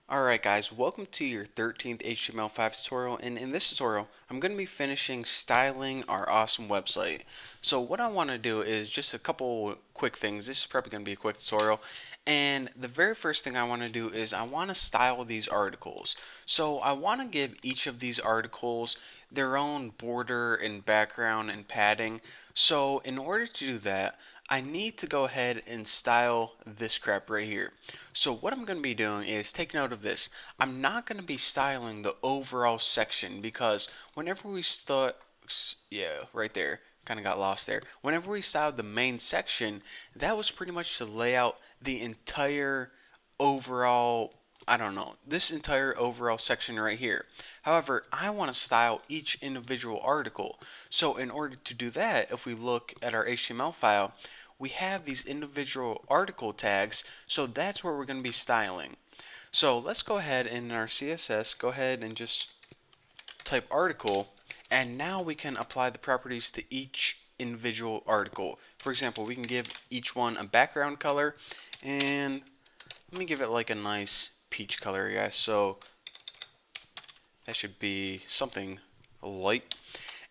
Alright guys, welcome to your 13th HTML5 tutorial, and in this tutorial I'm going to be finishing styling our awesome website. So what I want to do is just a couple quick things. This is probably going to be a quick tutorial, and the very first thing I want to do is I want to style these articles. So I want to give each of these articles their own border and background and padding. So in order to do that, I need to go ahead and style this crap right here. So what I'm going to be doing is take note of this. I'm not going to be styling the overall section because whenever we start, yeah, right there, kind of got lost there. Whenever we styled the main section, that was pretty much to lay out the entire overall, I don't know, this entire overall section right here. However, I want to style each individual article. So in order to do that, if we look at our HTML file, we have these individual article tags, so that's where we're going to be styling. So let's go ahead in our CSS, go ahead and just type article, and now we can apply the properties to each individual article. For example, we can give each one a background color, and let me give it like a nice peach color, guys. So that should be something light.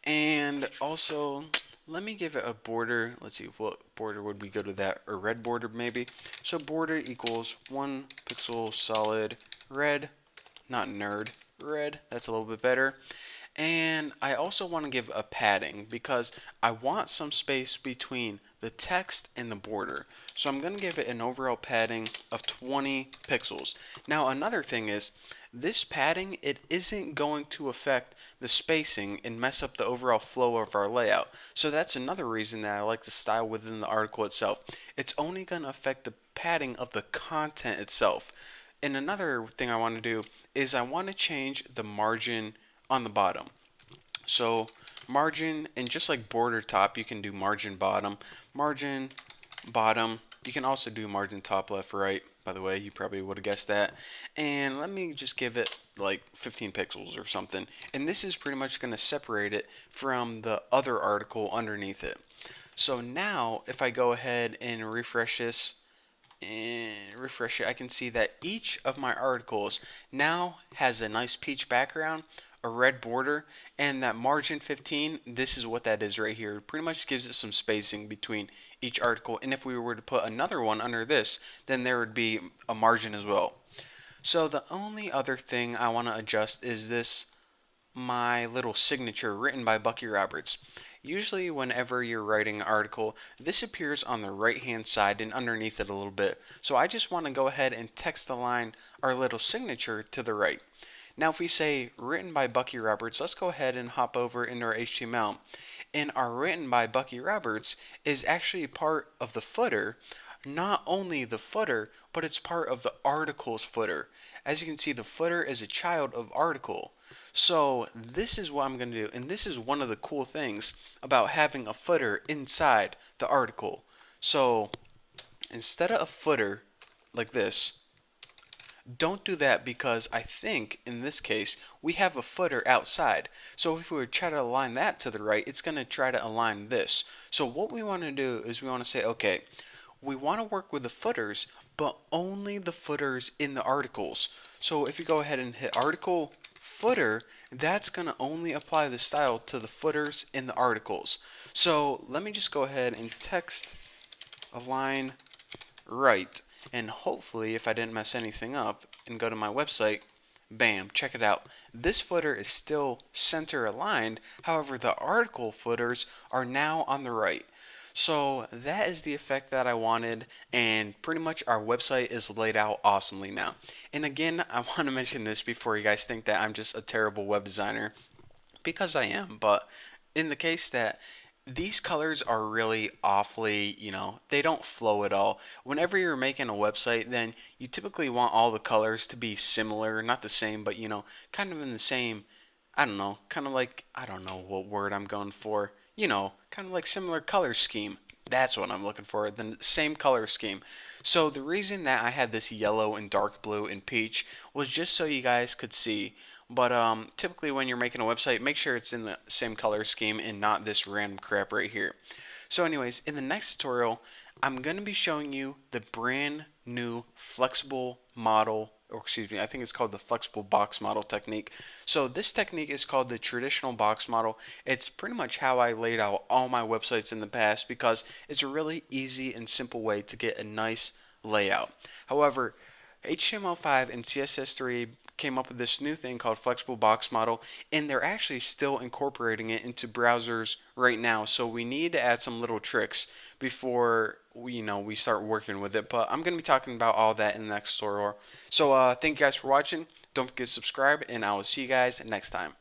And also, let me give it a border. Let's see, what border would we go to that? A red border maybe. So border equals 1 pixel solid red, not nerd, red. That's a little bit better. And I also want to give a padding because I want some space between the text and the border. So I'm going to give it an overall padding of 20 pixels. Now another thing is this padding, it isn't going to affect the spacing and mess up the overall flow of our layout. So that's another reason that I like to style within the article itself. It's only going to affect the padding of the content itself. And another thing I want to do is I want to change the margin on the bottom. So margin, and just like border top, you can do margin bottom, bottom. You can also do margin top, left, right. By the way, you probably would have guessed that. And let me just give it like 15 pixels or something. And this is pretty much going to separate it from the other article underneath it. So now, if I go ahead and refresh this, and refresh it, I can see that each of my articles now has a nice peach background, a red border, and that margin 15, this is what that is right here. It pretty much gives it some spacing between each article, and if we were to put another one under this, then there would be a margin as well. So the only other thing I want to adjust is this, my little signature written by Bucky Roberts. Usually whenever you're writing an article, this appears on the right hand side and underneath it a little bit. So I just want to go ahead and text align our little signature to the right. Now if we say written by Bucky Roberts, let's go ahead and hop over into our HTML. And our written by Bucky Roberts is actually part of the footer. Not only the footer, but it's part of the article's footer. As you can see, the footer is a child of article. So this is what I'm going to do, and this is one of the cool things about having a footer inside the article. So instead of a footer like this, don't do that because I think in this case we have a footer outside. So if we would try to align that to the right, it's going to try to align this. So what we want to do is we want to say, okay, we want to work with the footers, but only the footers in the articles. So if you go ahead and hit article footer, that's going to only apply the style to the footers in the articles. So let me just go ahead and text align right, and hopefully if I didn't mess anything up and go to my website, bam, check it out. This footer is still center aligned, however the article footers are now on the right. So that is the effect that I wanted, and pretty much our website is laid out awesomely now. And again, I want to mention this before you guys think that I'm just a terrible web designer, because I am, but in the case that these colors are really awfully, they don't flow at all. Whenever you're making a website, then you typically want all the colors to be similar, not the same, but kind of in the same, I don't know, kind of like, I don't know what word I'm going for, kind of like similar color scheme. That's what I'm looking for, the same color scheme. So the reason that I had this yellow and dark blue and peach was just so you guys could see. But typically when you're making a website, make sure it's in the same color scheme and not this random crap right here. So anyways, in the next tutorial, I'm going to be showing you the brand new flexible model or excuse me, I think it's called the flexible box model technique. So this technique is called the traditional box model. It's pretty much how I laid out all my websites in the past because it's a really easy and simple way to get a nice layout. However, HTML5 and CSS3 came up with this new thing called flexible box model, and they're actually still incorporating it into browsers right now. So we need to add some little tricks before we start working with it. But I'm going to be talking about all that in the next tutorial. So thank you guys for watching. Don't forget to subscribe, and I will see you guys next time.